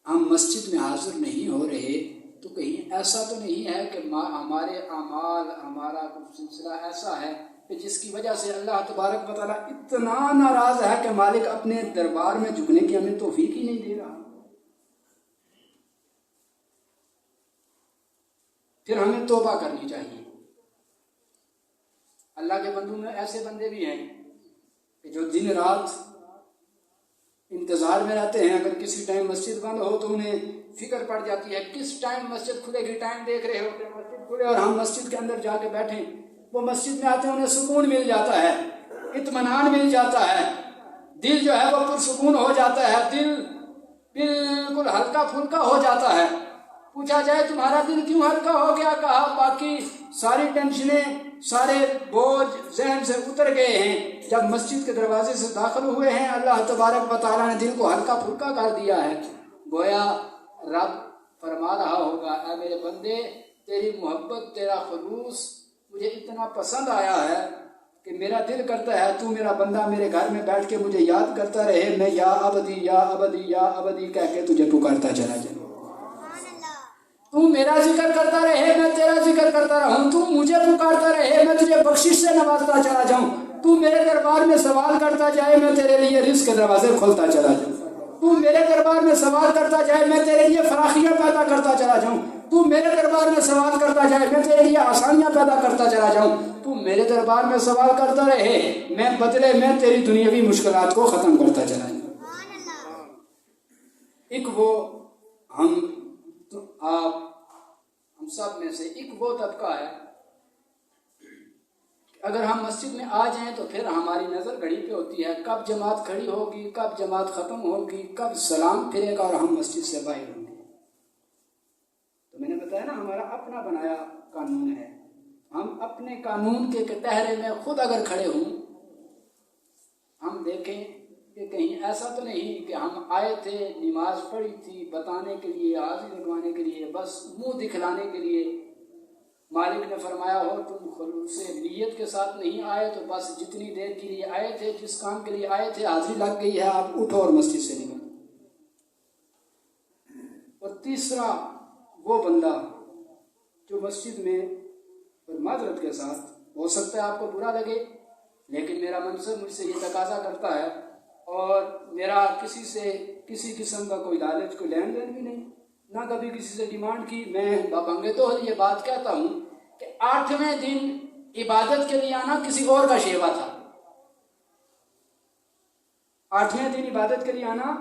ہم مسجد میں حاضر نہیں ہو رہے تو کہیں ایسا تو نہیں ہے کہ ہمارے اعمال ہمارا کچھ سلسلہ ایسا ہے کہ جس کی وجہ سے اللہ تبارک و تعالیٰ اتنا ناراض ہے کہ مالک اپنے دربار میں جھکنے کی ہمیں توفیق ہی نہیں دے رہا؟ پھر ہمیں توبہ کرنی چاہیے۔ اللہ کے بندوں میں ایسے بندے بھی ہیں کہ جو دن رات انتظار میں رہتے ہیں، اگر کسی ٹائم مسجد بند ہو تو انہیں فکر پڑ جاتی ہے کس ٹائم مسجد کھلے گی، ٹائم دیکھ رہے ہوتے ہیں مسجد کھلے اور ہم مسجد کے اندر جا کے بیٹھیں۔ وہ مسجد میں آتے ہیں، انہیں سکون مل جاتا ہے، اطمینان مل جاتا ہے، دل جو ہے وہ پرسکون ہو جاتا ہے، دل بالکل ہلکا پھلکا ہو جاتا ہے۔ پوچھا جائے تمہارا دل کیوں ہلکا ہو گیا؟ کہا باقی ساری ٹینشنیں، سارے بوجھ ذہن سے اتر گئے ہیں، جب مسجد کے دروازے سے داخل ہوئے ہیں اللہ تبارک و تعالیٰ نے دل کو ہلکا پھلکا کر دیا ہے۔ گویا رب فرما رہا ہوگا اے میرے بندے، تیری محبت، تیرا خلوص مجھے اتنا پسند آیا ہے کہ میرا دل کرتا ہے تو میرا بندہ میرے گھر میں بیٹھ کے مجھے یاد کرتا رہے، میں یا ابدی یا ابدی یا ابدی کہہ کے تجھے پکارتا چلا جاؤں، تو میرا ذکر کرتا رہے میں تیرا ذکر کرتا رہوں، تو مجھے پکارتا رہے میں تجھے بخشش سے نوازتا چلا جاؤں، تو میرے دربار میں سوال کرتا جائے میں تیرے لیے رزق کے دروازے کھولتا چلا جاؤں، تو میرے دربار میں سوال کرتا جائے میں تیرے لیے فراخیاں پیدا کرتا چلا جاؤں، تو میرے دربار میں سوال کرتا جائے میں تیرے لیے آسانیاں پیدا کرتا چلا جاؤں، تو میرے دربار میں سوال کرتا رہے میں بدلے میں تیری دنیاوی مشکلات کو ختم کرتا چلا جاؤں۔ ایک وہ ہم آپ ہم سب میں سے ایک وہ طبقہ ہے اگر ہم مسجد میں آ جائیں تو پھر ہماری نظر گھڑی پہ ہوتی ہے کب جماعت کھڑی ہوگی، کب جماعت ختم ہوگی، کب سلام پھرے گا اور ہم مسجد سے باہر ہوں گے۔ تو میں نے بتایا نا ہمارا اپنا بنایا قانون ہے، ہم اپنے قانون کے کٹہرے میں خود اگر کھڑے ہوں، ہم دیکھیں کہ کہیں ایسا تو نہیں کہ ہم آئے تھے نماز پڑھی تھی بتانے کے لیے، حاضری لگوانے کے لیے، بس منہ دکھلانے کے لیے۔ مالک نے فرمایا ہو تم خلوص نیت کے ساتھ نہیں آئے تو بس جتنی دیر کے لیے آئے تھے، جس کام کے لیے آئے تھے حاضری لگ گئی ہے، آپ اٹھو اور مسجد سے نکلو۔ اور تیسرا وہ بندہ جو مسجد میں اور معذرت کے ساتھ، ہو سکتا ہے آپ کو برا لگے لیکن میرا منصب مجھ سے یہ تقاضا کرتا ہے اور میرا کسی سے کسی قسم کا کوئی لالچ کوئی لین دین بھی نہیں، نہ کبھی کسی سے ڈیمانڈ کی۔ میں بابنگے تو یہ بات کہتا ہوں کہ 8ویں دن عبادت کے لیے آنا کسی اور کا شیوا تھا، 8ویں دن عبادت کے لیے آنا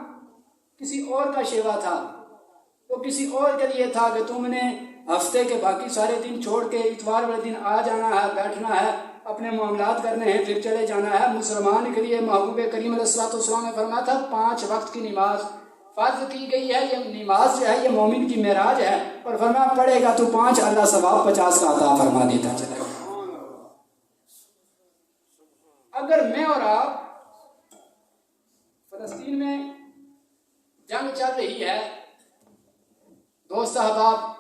کسی اور کا شیوا تھا، وہ کسی اور کے لیے تھا کہ تم نے ہفتے کے باقی سارے دن چھوڑ کے اتوار والے دن آ جانا ہے، بیٹھنا ہے، اپنے معاملات کرنے ہیں، پھر چلے جانا ہے۔ مسلمان کے لیے محبوب کریم علیہ السلام نے فرمایا تھا 5 وقت کی نماز فرض کی گئی ہے، یہ نماز جو ہے یہ مومن کی معراج ہے، اور فرمایا پڑھے گا تو 5 اللہ ثواب 50 کا عطا فرما دیتا چلا گا۔ اگر میں اور آپ فلسطین میں جنگ چل رہی ہے، دوست احباب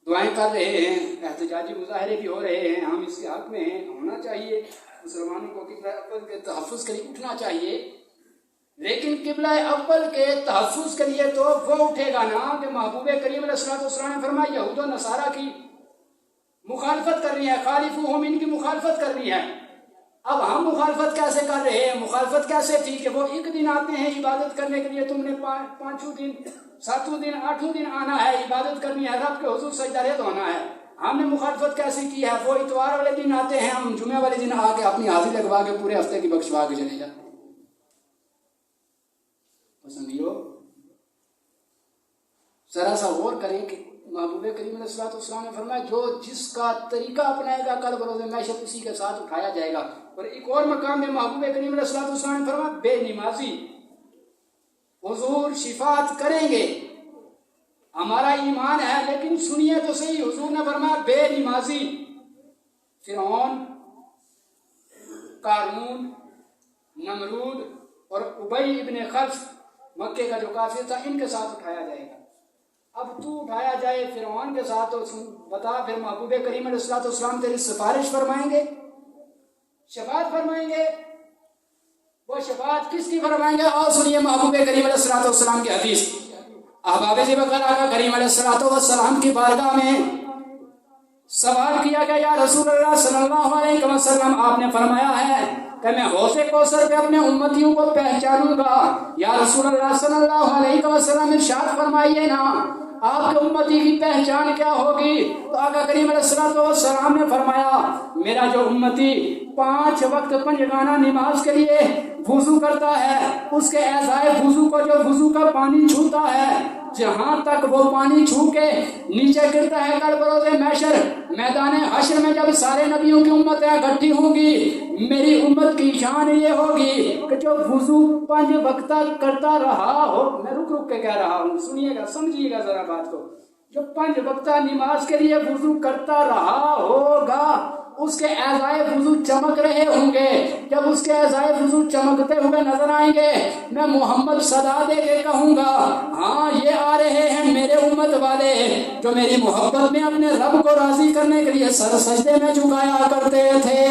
دعائیں کر رہے ہیں، احتجاجی مظاہرے بھی ہو رہے ہیں، ہم اس کے حق میں ہیں، ہونا چاہیے، مسلمانوں کو قبلہ اول کے تحفظ کے لیے اٹھنا چاہیے، لیکن قبلہ اول کے تحفظ کے لیے تو وہ اٹھے گا نا کہ محبوب کریم علیہ السلام نے فرمایا یہود و نصارہ کی مخالفت کرنی ہے، خالفوہم، ان کی مخالفت کرنی ہے۔ اب ہم مخالفت کیسے کر رہے ہیں؟ مخالفت کیسے تھی کہ وہ ایک دن آتے ہیں عبادت کرنے کے لیے، تم نے 5 دن 7 دن 8 دن آنا ہے، عبادت کرنی ہے، رب کے حضور سجدہ ریز ہونا ہے۔ ہم نے مخالفت کیسے کی ہے؟ وہ اتوار والے دن آتے ہیں، ہم جمعہ والے دن آ کے اپنی حاضری لگوا کے پورے ہفتے کی بخشوا کے چلے جاتے ہیں۔ سمجھو ذرا سا غور کریں کہ محبوب کریم علیہ السلام نے فرمایا جو جس کا طریقہ اپنائے گا کل بروز محشر اسی کے ساتھ اٹھایا جائے گا۔ اور ایک اور مقام میں محبوب کریم علیہ السلام نے فرمایا بے نمازی حضور شفاعت کریں گے، ہمارا ایمان ہے لیکن سنیے تو صحیح، حضور نے فرمایا بے نمازی فرعون، قارون، نمرود اور ابی ابن خلف مکے کا جو کافر تھا، ان کے ساتھ اٹھایا جائے گا۔ اب تو اٹھایا جائے فرعون کے ساتھ تو بتا پھر محبوب کریم علیہ السلام تیری سفارش فرمائیں گے، شفاعت فرمائیں گے؟ وہ شفاعت کس کی فرمائیں گے؟ اور سنیے محبوب کریم علیہ السلام کی حدیث، अहबाब ज़िबकर आका करीम अलैहिस्सलाम की बारगाह में सवाल किया गया, या रसूलुल्लाह सल्लल्लाहु अलैहि वसल्लम, आपने फरमाया है कि मैं हौज़े कौसर पे अपने उम्मतियों को पहचानूंगा। या रसूलुल्लाह सल्लल्लाहु अलैहि वसल्लम इरशाद फरमाइए ना, आपके उम्मती की पहचान क्या होगी? तो आका करीम अलैहिस्सलाम ने फरमाया, मेरा जो उम्मती 5 वक्त पंजगाना नमाज के लिए वुजू करता है, उसके एज़ाए वुजू को जो वुजू का पानी छूता है, जहां तक वो पानी छू के नीचे गिरता है, कल बरोज़े महशर मैदान हश्र में जब सारे नबियों की उम्मतें इकट्ठी होंगी, मेरी उम्मत की शान ये होगी कि जो वुजू 5 वक्त करता रहा हो, मैं रुक रुक के कह रहा हूँ, सुनिएगा, समझिएगा जरा बात को, जो 5 वक्त नमाज के लिए वुजू करता रहा होगा, उसके एज़ाए वुजू चमक रहे होंगे। जब उसके एज़ाए वुजू चमकते हुए नजर आएंगे, मैं मोहम्मद सदा दे के कहूंगा, हाँ ये आ रहे हैं मेरे उम्मत वाले जो मेरी मोहब्बत में अपने रब को राजी करने के लिए सर सजदे में झुकाया करते थे।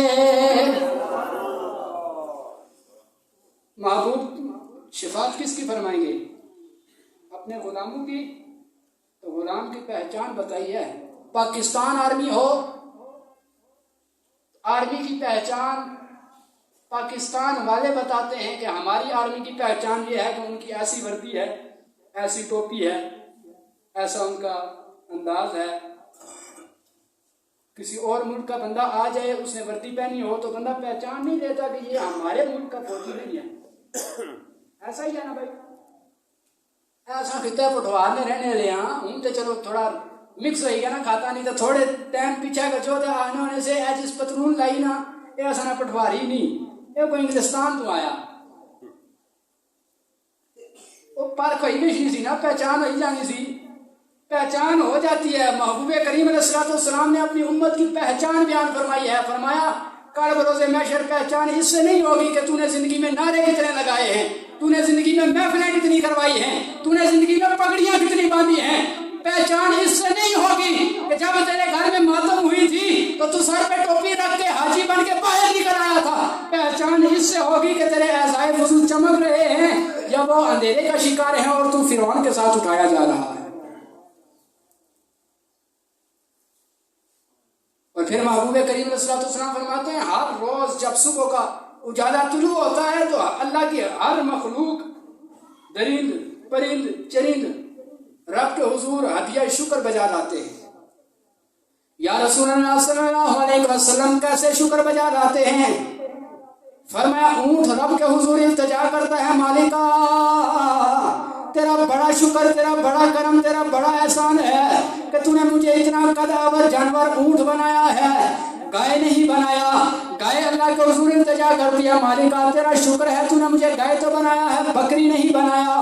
महबूब शिफात किसकी फरमाएंगे? अपने गुलामों की। तो गुलाम की पहचान बताइए। पाकिस्तान आर्मी हो, आर्मी की पहचान पाकिस्तान वाले बताते हैं कि हमारी आर्मी की पहचान ये है कि उनकी ऐसी वर्दी है, ऐसी टोपी है, ऐसा उनका अंदाज है। किसी और मुल्क का बंदा आ जाए, उसने वर्दी पहनी हो, तो बंदा पहचान नहीं देता कि ये हमारे मुल्क का फौजी नहीं है। ऐसा ही है ना भाई, ऐसा कितने पटवार में रहने ले, हूँ तो चलो थोड़ा मिक्स हो गया ना, खाता नहीं तो थोड़े टाइम पीछे का जो आने होने से जिस पतलून लाई ना, ये ऐसा ना पटवारी नहीं, ये कोई इंग्लिस्तान तो आया, वो परख ही नहीं सी ना, पहचान हो ही जानी सी, पहचान हो जाती है। महबूबे करीम अलैहिस्सलाम ने अपनी उम्मत की पहचान बयान फरमाई है। फरमाया, कल बरोज़े महशर पहचान इससे नहीं होगी कि तूने जिंदगी में नारे कितने लगाए हैं, तूने जिंदगी में महफिलें कितनी करवाई हैं, तूने जिंदगी में पगड़ियां कितनी बांधी हैं। पहचान इससे नहीं होगी कि जब तेरे घर में मातम हुई थी तो तू सर पे टोपी रख के हाजी बन के बाहर निकल आया था। पहचान इससे होगी कि तेरे एज़ाए वुज़ू चमक रहे हैं या वो अंधेरे का शिकार है और तू फिरौन के साथ उठाया जा रहा है। और फिर महबूब करीम अलैहिस्सलाम फरमाते हैं, हर रोज जब सुबह का उजाला तुलू होता है तो अल्लाह की हर मखलूक, दरिंद परिंद चरिंद रब के हुजूर हदिया शुक्र बजा लाते हैं। या रसूलुल्लाह सल्लल्लाहु अलैहि वसल्लम कैसे शुक्र बजा लाते हैं? फरमाया, ऊंट रब के हुजूर इल्तिजा करता है, मालिका तेरा बड़ा शुक्र, तेरा बड़ा करम, तेरा बड़ा एहसान है कि तूने मुझे इतना कदावर जानवर ऊंट बनाया है, गाय नहीं बनाया। गाय अल्लाह के हुजूर इल्तिजा कर दिया, मालिका तेरा शुक्र है तूने मुझे गाय तो बनाया है, बकरी नहीं बनाया।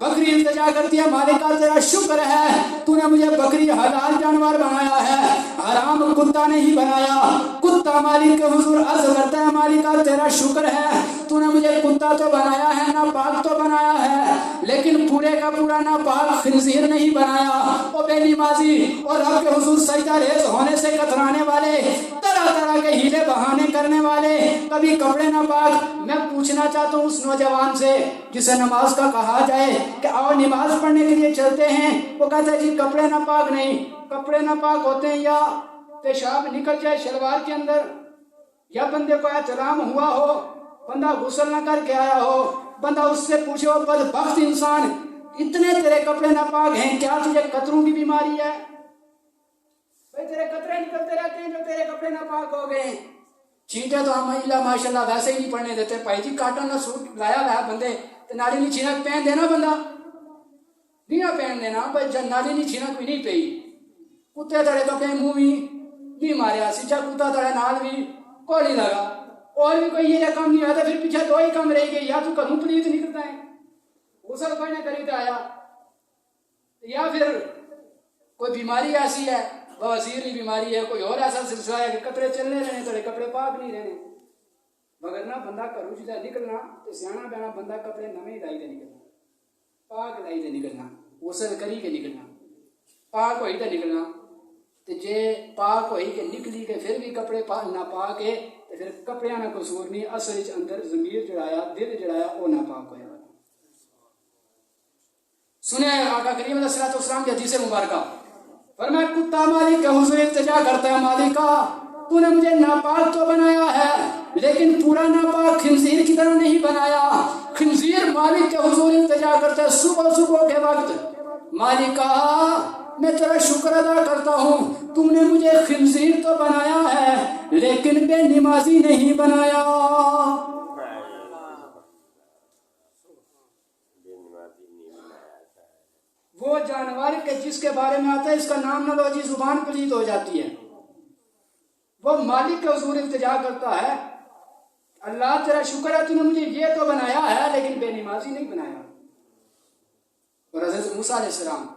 बकरी इल्तिजा कर दिया, मालिका तेरा शुक्र है तूने मुझे बकरी हलाल जानवर बनाया है, हराम कुत्ता नहीं बनाया। कुत्ता मालिक के हुजूर अर्ज करता है, मालिका तेरा शुक्र है तूने मुझे कुत्ता तो बनाया है, ना पाक तो बनाया है, लेकिन पूरे का पूरा ना पाक खिंजीर नहीं बनाया। ओ बेनमाजी और रब के हुजूर सजदा रेज़ होने से कतराने वाले, तरह तरह के हीले बहाने करने वाले, कभी कपड़े ना पाक। मैं पूछना चाहता हूँ उस नौजवान से जिसे नमाज का कहा जाए कि आओ नमाज पढ़ने के लिए चलते हैं, वो कहता है जी कपड़े ना पाक नहीं। कपड़े ना पाक होते हैं या पेशाब निकल जाए शलवार के अंदर, या बंदे को एहतराम हुआ हो, बंदा गुस्ल ना करके आया हो, बंदा उससे पूछे, हो बदबख्त इंसान इतने तेरे कपड़े ना पाक हैं, क्या तुझे कतरों की बीमारी है? भाई तेरे कतरे निकलते रहते हैं जो तेरे कपड़े ना पाक हो गए। छींटे तो हम माशाल्लाह वैसे ही नहीं पड़ने देते। भाई जी काटन का सूट लाया हुआ है बंदे तो नाली नहीं छीनक पहन देना, बंदा नहीं ना पहन देना भाई, जब नाली नहीं छीनक भी नहीं पई। कुत्ते तड़े कपड़े मुंह भी नहीं मारिया, सीधा कुत्ता तड़े नाल भी कोली लगा, और भी कोई ये काम नहीं आता, फिर पीछे 2 ही काम रह गए, या तो करूँ प्लीज निकलता है गुसल कोई ना करी तो आया, या फिर कोई बीमारी ऐसी है, बवासीर बीमारी है, कोई और ऐसा सिलसिला है कि कपड़े चलने रहने तेरे कपड़े पाक नहीं रहने। मगर ना बंदा घरों से निकलना तो सियाना बहना बंदा कपड़े नवे लाई दे निकलना, पाक लाई दे निकलना, गुसल करी के निकलना, पाक होई तो निकलना। तो जे पाक होई के निकली के फिर भी कपड़े ना पाक है तो फिर कपड़िया ना कसूर नहीं, असल अंदर जमीर जड़ाया दिल जड़ाया वो ना पाक होया। सुने आका करीम अलैहिस्सलाम की हदीस मुबारका, फरमाया कुत्ता मालिक के हुजूर इल्तिजा करता है, मालिका तूने मुझे नापाक तो बनाया है लेकिन पूरा नापाक खिंजीर की तरह नहीं बनाया। खिंजीर मालिक के हुजूर इल्तिजा करता है सुबह सुबह के वक्त, मालिका मैं तेरा शुक्र अदा करता हूँ, तुमने मुझे खिंजीर तो बनाया है लेकिन बेनमाजी नहीं बनाया। वो जानवर के जिसके बारे में आता है इसका नाम न लो जी, जुबान पलीद हो जाती है। वो मालिक के हुजूर इल्तिजा करता है, अल्लाह तेरा शुक्र है तूने मुझे ये तो बनाया है लेकिन बेनमाजी नहीं बनाया। और हज़रत मूसा अलैहिस्सलाम,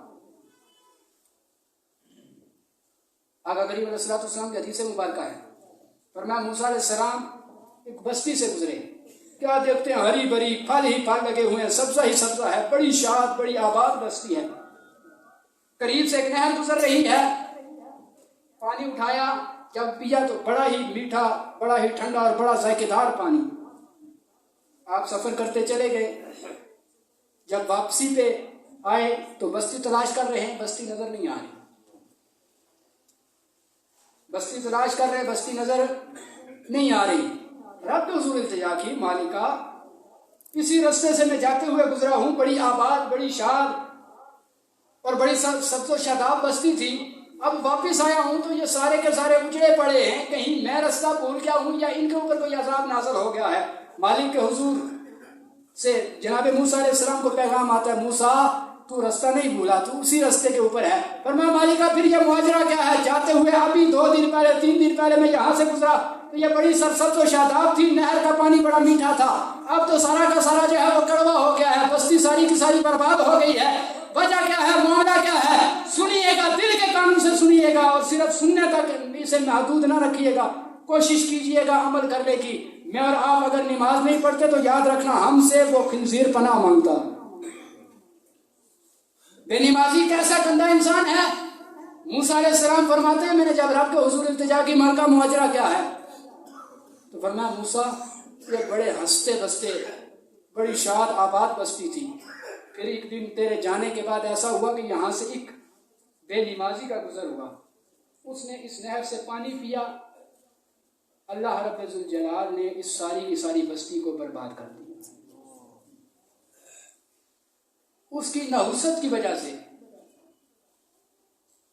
आका करीम अलैहिस्सलाम की हदीस मुबारका है, फरमाया मूसा अलैहिस्सलाम एक बस्ती से गुजरे, क्या देखते हैं हरी भरी फल ही फल लगे हुए हैं, सब्जा ही सब्जा है, बड़ी शाद बड़ी आबाद बस्ती है। करीब से एक नहर गुजर रही है, पानी उठाया, जब पिया तो बड़ा ही मीठा बड़ा ही ठंडा और बड़ा जायकेदार पानी। आप सफर करते चले गए, जब वापसी पे आए तो बस्ती तलाश कर रहे हैं, बस्ती नजर नहीं आ रही, बस्ती तलाश कर रहे हैं, बस्ती नजर नहीं आ रही। रब हुजूर इल्तिजा की, मालिका इसी रास्ते से मैं जाते हुए गुजरा हूँ, बड़ी आबाद बड़ी शाद और बड़ी सब्ज़ो शादाब बस्ती थी, अब वापस आया हूँ तो ये सारे के सारे उजड़े पड़े हैं, कहीं मैं रास्ता भूल गया हूँ या इनके ऊपर कोई अज़ाब नाज़िल हो गया है। मालिक के हुजूर से जनाब मूसा अलैहिस्सलाम को पैगाम आता है, मूसा तू रास्ता नहीं भूला, तू उसी रास्ते के ऊपर है। पर मैं मालिका फिर ये मुआजरा क्या है, जाते हुए अभी 2 दिन पहले 3 दिन पहले मैं यहाँ से गुजरा तो ये बड़ी सरसब्ज़ और शादाब थी, नहर का पानी बड़ा मीठा था, अब तो सारा का सारा जो है वो कड़वा हो गया है, बस्ती सारी की सारी बर्बाद हो गई है। वजह क्या है, मामला क्या है, सुनिएगा, दिल के कानून से सुनिएगा और सिर्फ सुनने तक इसे महदूद ना रखिएगा, कोशिश कीजिएगा अमल करने की। मैं और आप अगर नमाज नहीं पढ़ते तो याद रखना हमसे वो खिंजीर पनाह मांगता। बेनमाजी कैसा गंदा इंसान है। मूसा अलैहिस्सलाम फरमाते हैं मैंने जब रब के हुजूर इल्तिजा की, मां का मुआजरा क्या है, तो फरमाया मूसा ये बड़े हंसते बसते बड़ी शाद आबाद बस्ती थी, फिर एक दिन तेरे जाने के बाद ऐसा हुआ कि यहाँ से एक बेनमाजी का गुजर हुआ, उसने इस नहर से पानी पिया, अल्लाह रब्बुल जलाल ने इस सारी की सारी बस्ती को बर्बाद कर दिया। उसकी नहुसत की वजह से,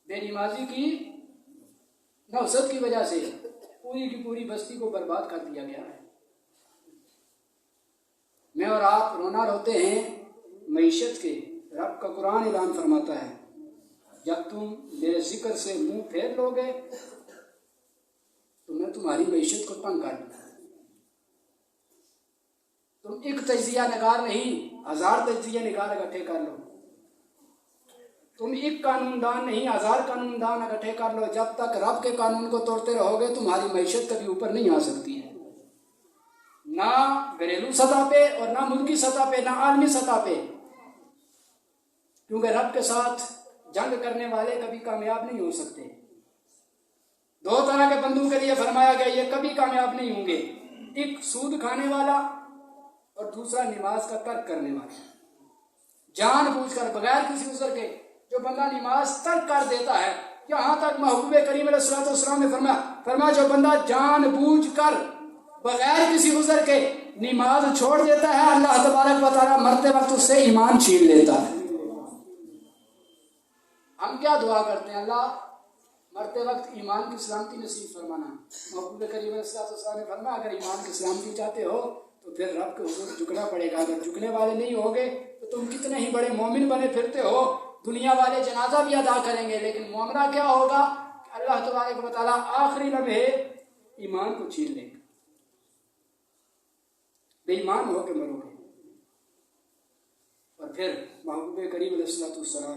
बेनमाजी की नहुसत की वजह से पूरी की पूरी बस्ती को बर्बाद कर दिया गया है। मैं और आप रोना रोते हैं मईशत के, रब का कुरान ऐलान फरमाता है जब तुम मेरे जिक्र से मुंह फेर लोगे तो मैं तुम्हारी मईशत को तंग कर दूंगा। तुम एक तजिया निगार नहीं 1000 तजिया निगार इकट्ठे कर लो, तुम एक कानूनदान नहीं 1000 कानूनदान इकट्ठे कर लो, जब तक रब के कानून को तोड़ते रहोगे तुम्हारी मईशत कभी ऊपर नहीं आ सकती है, ना घरेलू सतह पे और ना मुल्की सतह पे, ना आलमी सतह पे, क्योंकि रब के साथ जंग करने वाले कभी कामयाब नहीं हो सकते। 2 तरह के बंदों के लिए फरमाया गया ये कभी कामयाब नहीं होंगे, एक सूद खाने वाला और दूसरा नमाज का तर्क करने वाला। जानबूझकर बगैर किसी उज़र के जो बंदा नमाज तर्क कर देता है, यहाँ तक महबूब करीम अलैहिस्सलाम ने फरमाया जो बंदा जानबूझकर बगैर किसी उज़र के नमाज छोड़ देता है, अल्लाह तबारक व तआला मरते वक्त उससे ईमान छीन लेता है। हम क्या दुआ करते हैं, अल्लाह मरते वक्त ईमान की सलामती नसीब फरमाना। महबूब करीम अलैहिस्सलाम ने फरमाया अगर ईमान की सलामती चाहते हो तो फिर रब के हुजूर झुकना पड़ेगा, अगर झुकने वाले नहीं होगे तो तुम कितने ही बड़े मोमिन बने फिरते हो, दुनिया वाले जनाजा भी अदा करेंगे, लेकिन मामला क्या होगा, अल्लाह तबारक व तआला आखिरी लम्हे ईमान को छीन लेगा, बेईमान होकर मरोगे। और फिर महबूब करीम अलैहिस्सलाम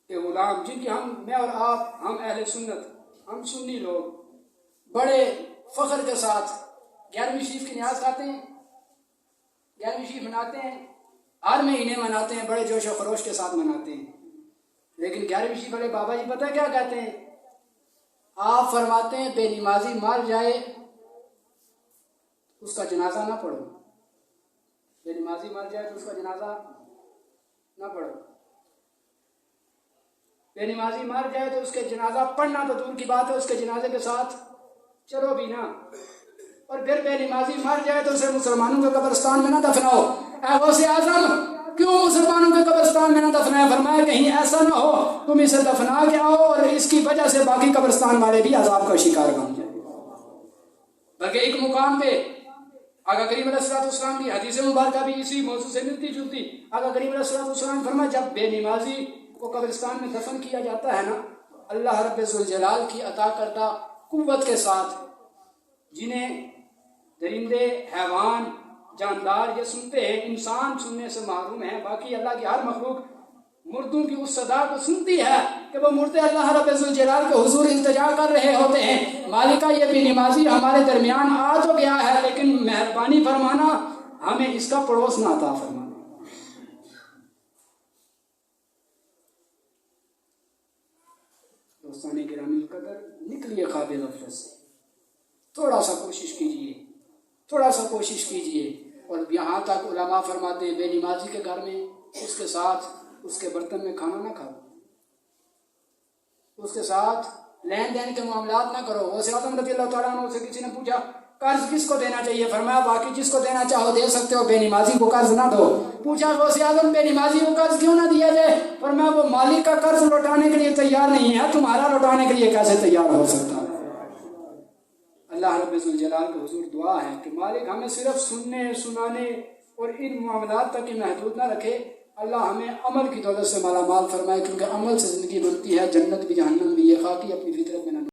के गुलाम जिनकी मैं और आप, हम अहले सुन्नत, हम सुन्नी लोग बड़े फख्र के साथ 11वीं शरीफ की न्याज खाते हैं, 11वीं शरीफ मनाते हैं, हर महीने मनाते हैं, बड़े जोश और खरोश के साथ मनाते हैं। लेकिन 11वीं शरीफ वाले बाबा जी पता है क्या कहते हैं, आप फरमाते हैं बेनमाजी मर जाए उसका जनाजा ना पढ़ो, बेनमाजी मर जाए तो उसका जनाजा ना पढ़ो। بے نمازی مر جائے تو اس کے جنازہ پڑھنا تو دور کی بات ہے، اس کے جنازے کے ساتھ چلو بھی نا، اور پھر بے نمازی مر جائے تو اسے مسلمانوں کے قبرستان میں نہ دفناؤ۔ اے غوث اعظم کیوں مسلمانوں کے قبرستان میں نہ دفنایا؟ فرمایا کہیں ایسا نہ ہو تم اسے دفنا کے آؤ اور اس کی وجہ سے باقی قبرستان والے بھی عذاب کا شکار بن جائیں۔ بلکہ ایک مقام پہ آقا کریم علیہ الصلوۃ والسلام کی حدیث مبارکہ بھی اسی موضوع سے ملتی جلتی، آقا کریم علیہ الصلوۃ والسلام فرمایا جب بے نمازی کو قبرستان میں دفن کیا جاتا ہے نا، اللہ رب ذوالجلال کی عطا کردہ قوت کے ساتھ جنہیں درندے، حیوان، جاندار یہ سنتے ہیں، انسان سننے سے محروم ہیں، باقی اللہ کی ہر مخلوق مردوں کی اس صدا کو سنتی ہے کہ وہ مردے اللہ رب ذوالجلال کے حضور التجا کر رہے ہوتے ہیں، مالکہ یہ بے نمازی ہمارے درمیان آ تو گیا ہے لیکن مہربانی فرمانا ہمیں اس کا پڑوس نہ عطا فرمانا۔ دوستان گرامی القدر، نکلیے خواب غفلت سے، تھوڑا سا کوشش کیجئے، تھوڑا سا کوشش کیجئے۔ اور یہاں تک علماء فرماتے ہیں بے نمازی کے گھر میں اس کے ساتھ اس کے برتن میں کھانا نہ کھاؤ، اس کے ساتھ لین دین کے معاملات نہ کرو۔ غوث اعظم رضی اللہ تعالیٰ عنہ سے کسی نے پوچھا قرض کس کو دینا چاہیے؟ فرمایا باقی جس کو دینا چاہو دے سکتے ہو، بے نمازی کو قرض نہ دو۔ پوچھا غوث اعظم بے نمازی کو قرض کیوں نہ دیا جائے؟ فرمایا وہ مالک کا قرض لوٹانے کے لیے تیار نہیں ہے، تمہارا لوٹانے کے لیے کیسے تیار ہو سکتا ہے؟ اللہ رب ذوالجلال کے حضور دعا ہے کہ مالک ہمیں صرف سننے سنانے اور ان معاملات تک ہی محدود نہ رکھے، اللہ ہمیں عمل کی دولت سے مالا مال فرمائے، کیونکہ عمل سے زندگی بنتی ہے، جنت بھی جہنم بھی۔ یہ خاکی اپنی فطرت میں نہ